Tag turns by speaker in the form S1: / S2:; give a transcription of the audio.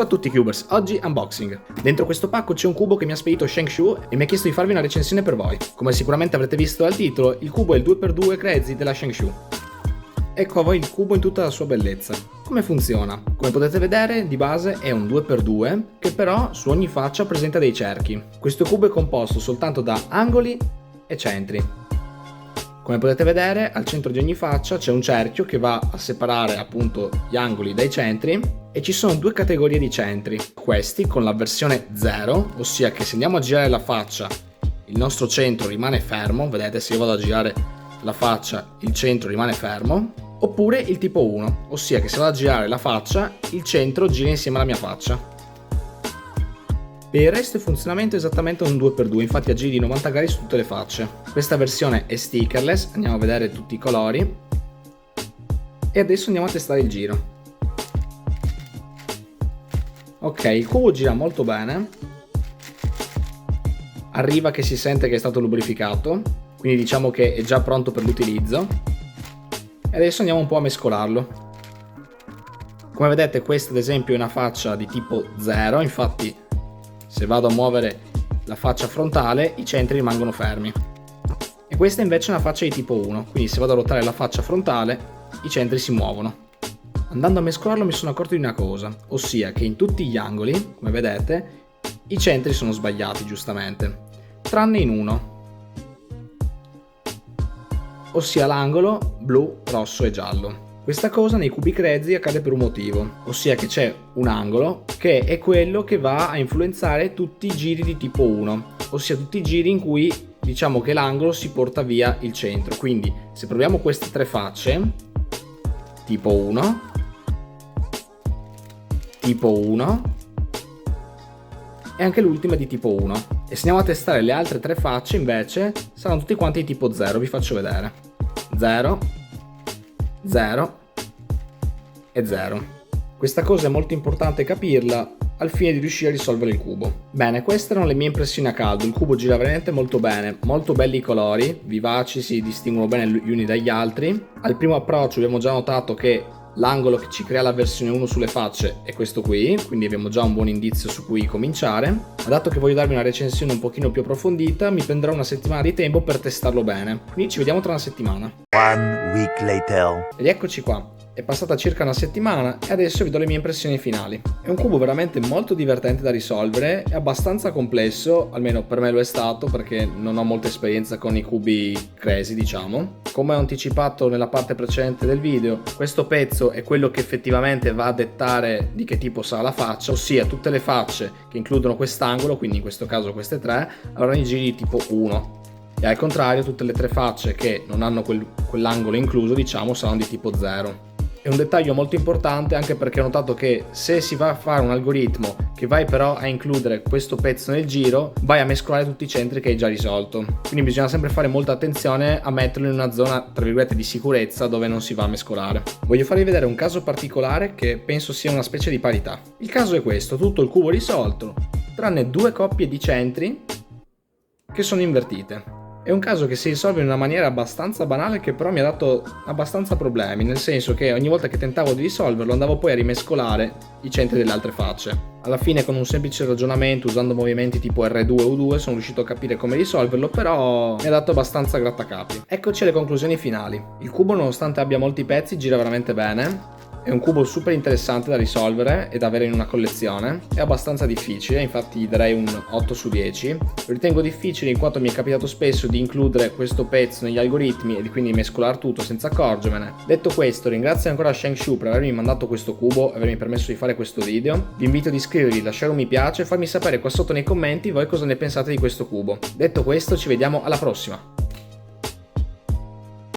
S1: Ciao a tutti Cubers, oggi unboxing. Dentro questo pacco c'è un cubo che mi ha spedito Shengshu e mi ha chiesto di farvi una recensione per voi. Come sicuramente avrete visto dal titolo, il cubo è il 2x2 Crazy della Shengshu. Ecco a voi il cubo in tutta la sua bellezza. Come funziona? Come potete vedere, di base è un 2x2 che però su ogni faccia presenta dei cerchi. Questo cubo è composto soltanto da angoli e centri. Come potete vedere, al centro di ogni faccia c'è un cerchio che va a separare appunto gli angoli dai centri e ci sono due categorie di centri. Questi con la versione 0, ossia che se andiamo a girare la faccia il nostro centro rimane fermo, vedete se io vado a girare la faccia il centro rimane fermo, oppure il tipo 1, ossia che se vado a girare la faccia il centro gira insieme alla mia faccia. Per il resto il funzionamento è esattamente un 2x2, infatti a giri di 90 gradi su tutte le facce. Questa versione è stickerless, andiamo a vedere tutti i colori e adesso andiamo a testare il giro. Ok, il cubo gira molto bene, arriva che si sente che è stato lubrificato, quindi diciamo che è già pronto per l'utilizzo e adesso andiamo un po' a mescolarlo. Come vedete questa ad esempio è una faccia di tipo 0, infatti se vado a muovere la faccia frontale i centri rimangono fermi. E questa invece è una faccia di tipo 1, quindi se vado a ruotare la faccia frontale i centri si muovono. Andando a mescolarlo mi sono accorto di una cosa, ossia che in tutti gli angoli, come vedete, i centri sono sbagliati giustamente, tranne in uno, ossia l'angolo blu, rosso e giallo. Questa cosa nei cubi Crazy accade per un motivo, ossia che c'è un angolo che è quello che va a influenzare tutti i giri di tipo 1, ossia tutti i giri in cui diciamo che l'angolo si porta via il centro. Quindi se proviamo queste tre facce, tipo 1, tipo 1 e anche l'ultima di tipo 1. E se andiamo a testare le altre tre facce invece saranno tutti quanti di tipo 0, vi faccio vedere. 0, 0 e 0. Questa cosa è molto importante capirla al fine di riuscire a risolvere il cubo. Bene, queste erano le mie impressioni a caldo. Il cubo gira veramente molto bene, molto belli i colori, vivaci, si distinguono bene gli uni dagli altri. Al primo approccio abbiamo già notato che l'angolo che ci crea la versione 1 sulle facce è questo qui, quindi abbiamo già un buon indizio su cui cominciare. Ma dato che voglio darvi una recensione un pochino più approfondita, mi prenderò una settimana di tempo per testarlo bene. Quindi ci vediamo tra una settimana.
S2: One week later.
S1: Ed eccoci qua. È passata circa una settimana e adesso vi do le mie impressioni finali. È un cubo veramente molto divertente da risolvere, è abbastanza complesso, almeno per me lo è stato perché non ho molta esperienza con i cubi Crazy, diciamo. Come ho anticipato nella parte precedente del video, questo pezzo è quello che effettivamente va a dettare di che tipo sarà la faccia, ossia tutte le facce che includono quest'angolo, quindi in questo caso queste tre, avranno i giri di tipo 1. E al contrario tutte le tre facce che non hanno quell'angolo incluso, diciamo, saranno di tipo 0. È un dettaglio molto importante anche perché ho notato che se si va a fare un algoritmo che vai però a includere questo pezzo nel giro, vai a mescolare tutti i centri che hai già risolto. Quindi bisogna sempre fare molta attenzione a metterlo in una zona tra virgolette di sicurezza dove non si va a mescolare. Voglio farvi vedere un caso particolare che penso sia una specie di parità. Il caso è questo, tutto il cubo risolto, tranne due coppie di centri che sono invertite. È un caso che si risolve in una maniera abbastanza banale che però mi ha dato abbastanza problemi, nel senso che ogni volta che tentavo di risolverlo andavo poi a rimescolare i centri delle altre facce. Alla fine con un semplice ragionamento usando movimenti tipo R2 o U2 sono riuscito a capire come risolverlo, però mi ha dato abbastanza grattacapi. Eccoci alle conclusioni finali. Il cubo nonostante abbia molti pezzi gira veramente bene. È un cubo super interessante da risolvere e da avere in una collezione, è abbastanza difficile, infatti gli darei un 8 su 10. Lo ritengo difficile in quanto mi è capitato spesso di includere questo pezzo negli algoritmi e di quindi mescolare tutto senza accorgermene. Detto questo, ringrazio ancora Shengshu per avermi mandato questo cubo e avermi permesso di fare questo video. Vi invito ad iscrivervi, lasciare un mi piace e farmi sapere qua sotto nei commenti voi cosa ne pensate di questo cubo. Detto questo, ci vediamo alla prossima!